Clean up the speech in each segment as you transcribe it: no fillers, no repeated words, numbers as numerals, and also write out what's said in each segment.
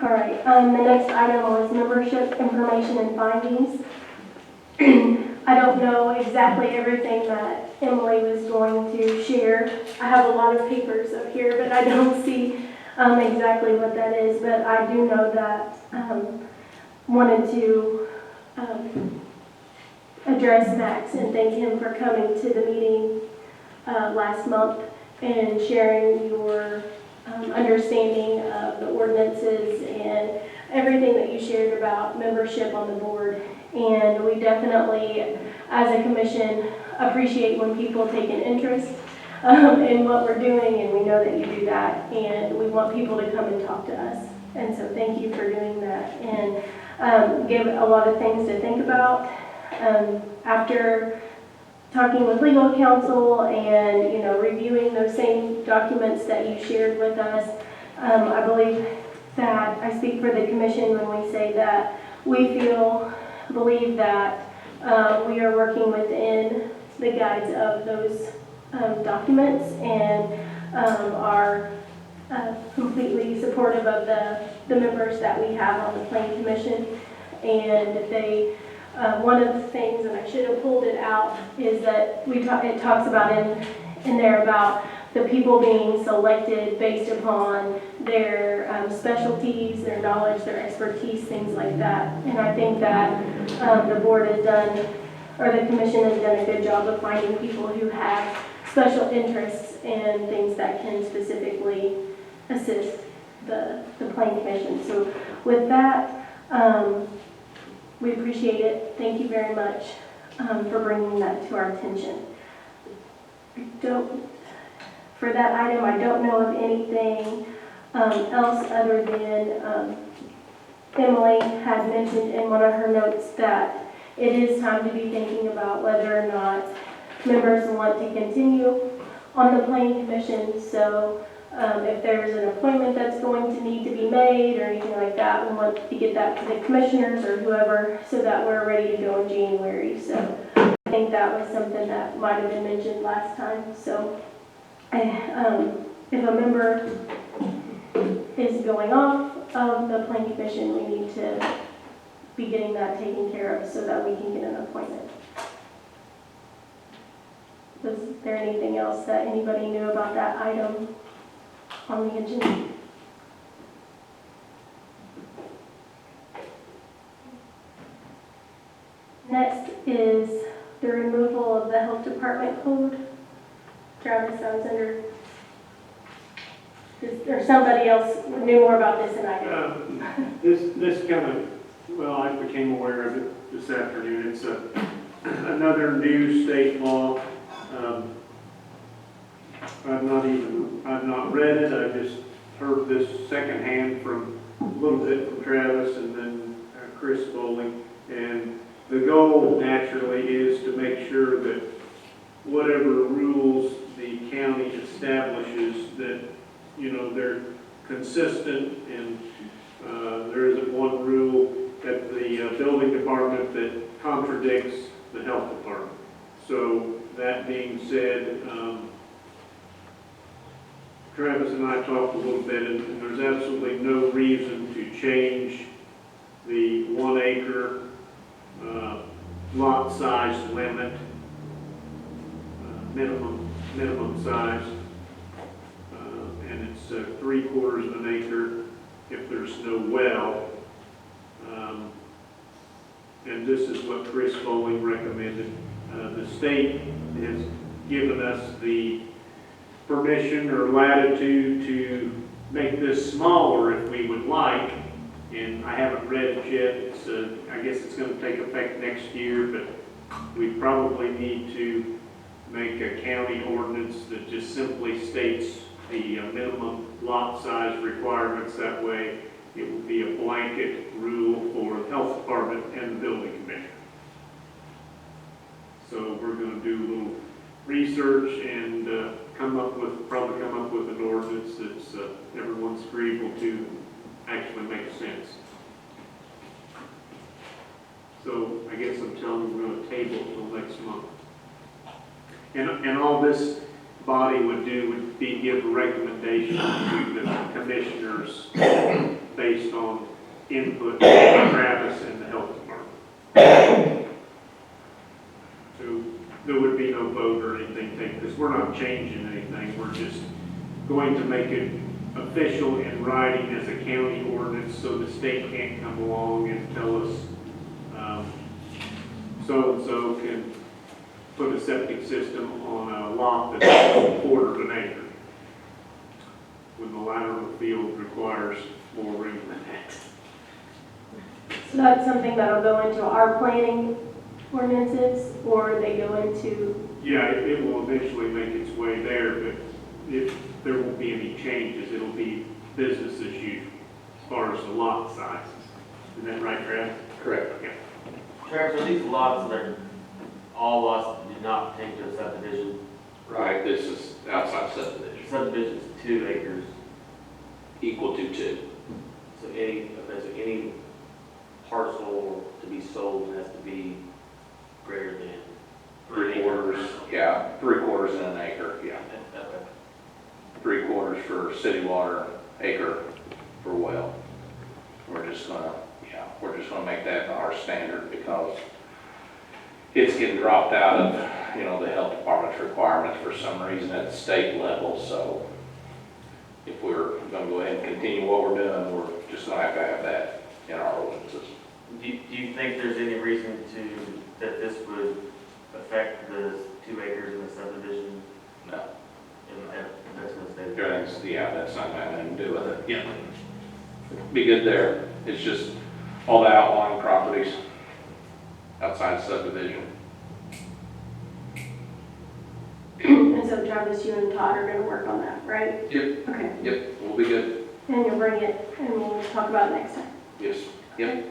All right, the next item was membership information and findings. I don't know exactly everything that Emily was going to share. I have a lot of papers up here, but I don't see exactly what that is. But I do know that wanted to address Max and thank him for coming to the meeting last month and sharing your understanding of the ordinances and everything that you shared about membership on the board. And we definitely, as a commission, appreciate when people take an interest in what we're doing, and we know that you do that, and we want people to come and talk to us. And so thank you for doing that, and give a lot of things to think about. After talking with legal counsel and reviewing those same documents that you shared with us, I believe that I speak for the commission when we say that we believe that we are working within the guides of those documents and are completely supportive of the members that we have on the Planning Commission. And they one of the things, and I should have pulled it out, is that it talks about in there about the people being selected based upon their specialties, their knowledge, their expertise, things like that. And I think that the board has done, or the commission has done a good job of finding people who have special interests and things that can specifically assist the Planning Commission. So with that, we appreciate it. Thank you very much for bringing that to our attention. For that item, I don't know of anything else other than Emily had mentioned in one of her notes that it is time to be thinking about whether or not members want to continue on the Planning Commission. So if there's an appointment that's going to need to be made or anything like that, we want to get that to the commissioners or whoever so that we're ready to go in January. So I think that was something that might have been mentioned last time. So if a member is going off of the Planning Commission, we need to be getting that taken care of so that we can get an appointment. Was there anything else that anybody knew about that item on the agenda? Next is the removal of the health department code. Travis, I was under, or somebody else knew more about this than I did. This kind of, well, I became aware of it this afternoon. It's another new state law. I've not read it. I just heard this secondhand from a little bit from Travis and then Chris Bowling. And the goal naturally is to make sure that whatever rules the county establishes, that they're consistent, and there isn't one rule at the building department that contradicts the health department. So that being said, Travis and I talked a little bit, and there's absolutely no reason to change the 1 acre lot size limit, minimum size, and it's 3/4 of an acre if there's no well. And this is what Chris Bowling recommended. The state has given us the permission or latitude to make this smaller if we would like, and I haven't read it yet. I guess it's going to take effect next year, but we probably need to make a county ordinance that just simply states the minimum lot size requirements. That way it will be a blanket rule for the health department and the building commission. So we're going to do a little research and probably come up with an ordinance that's everyone's agreeable to, actually makes sense. So I guess I'm telling you we're going to table it until next month. And all this body would do would be give a recommendation to the commissioners based on input from Travis and the health department. So there would be no vote or anything taken, because we're not changing anything. We're just going to make it official in writing as a county ordinance, so the state can't come along and tell us, so-and-so can put a septic system on a lot that's a quarter of an acre, when the lateral field requires more room than that. So that's something that'll go into our planning ordinances, or they go into, Yeah, it will eventually make its way there, but if there won't be any changes, it'll be business as usual, as far as the lot sizes. Is that right, Travis? Correct. Yeah. Travis, are these lots that are, all lots that do not take to a subdivision? Right, this is outside subdivision, Subdivision's 2 acres, equal to 2. so any parcel to be sold has to be greater than 3/4, yeah, 3/4 in an acre, yeah. Okay. 3/4 for city water, acre for well. We're just gonna make that our standard because it's getting dropped out of, the health department's requirements for some reason at the state level. So if we're gonna go ahead and continue what we're doing, we're just gonna have that in our ordinances. Do you think there's any reason that this would affect the 2 acres in the subdivision? No. That's going to stay. Everything's, yeah, that's not gonna have anything to do with it. Yeah. Be good there. It's just all the outlying properties outside subdivision. and so Travis, you and Todd are gonna work on that, right? Yep. Okay, Yep, we'll be good. and you'll bring it, and we'll talk about it next time. Yes. Yep.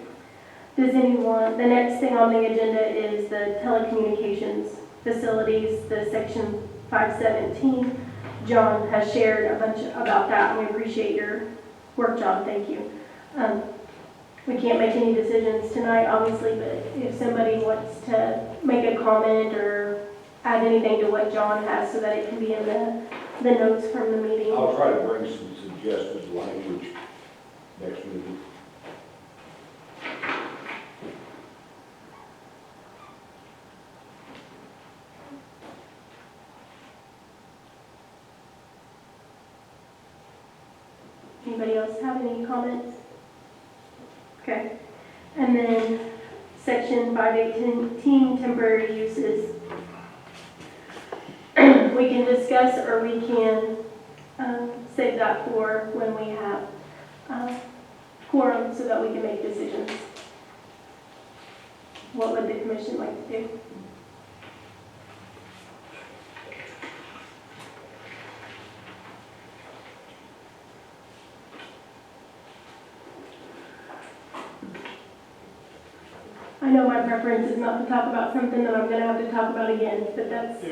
Does anyone, the next thing on the agenda is the telecommunications facilities, the section 517. John has shared a bunch about that, and we appreciate your work, John, thank you. We can't make any decisions tonight, obviously, but if somebody wants to make a comment or add anything to what John has so that it can be in the notes from the meeting. I'll try to bring some suggested language next meeting. Anybody else have any comments? Okay. And then section 518, temporary uses. We can discuss, or we can save that for when we have quorum so that we can make decisions. What would the commission like to do? I know my preference is not to talk about something that I'm going to have to talk about again, but that's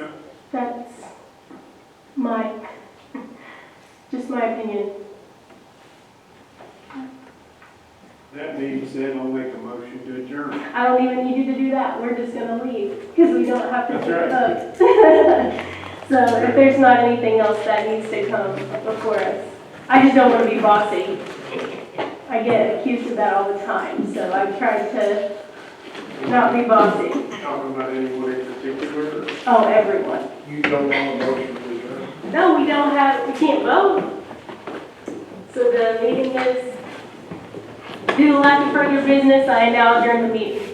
just my opinion. That being said, I'll make a motion to adjourn. I don't even need you to do that. We're just going to leave because we don't have to That's take right. a vote. So if there's not anything else that needs to come before us, I just don't want to be bossy. I get accused of that all the time, so I try to not be bossy. Talking about anyone in particular? Oh, everyone. You don't want a motion to adjourn? No, we can't vote. So the meeting is, due to lack of further business, I now adjourn the meeting. You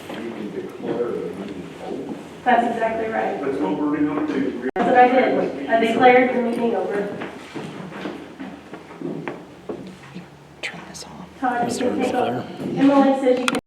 can declare the meeting over. That's exactly right. That's what we're going to do. That's what I did. I declared the meeting over. Turn this off. Todd, you can take off. Emily says you can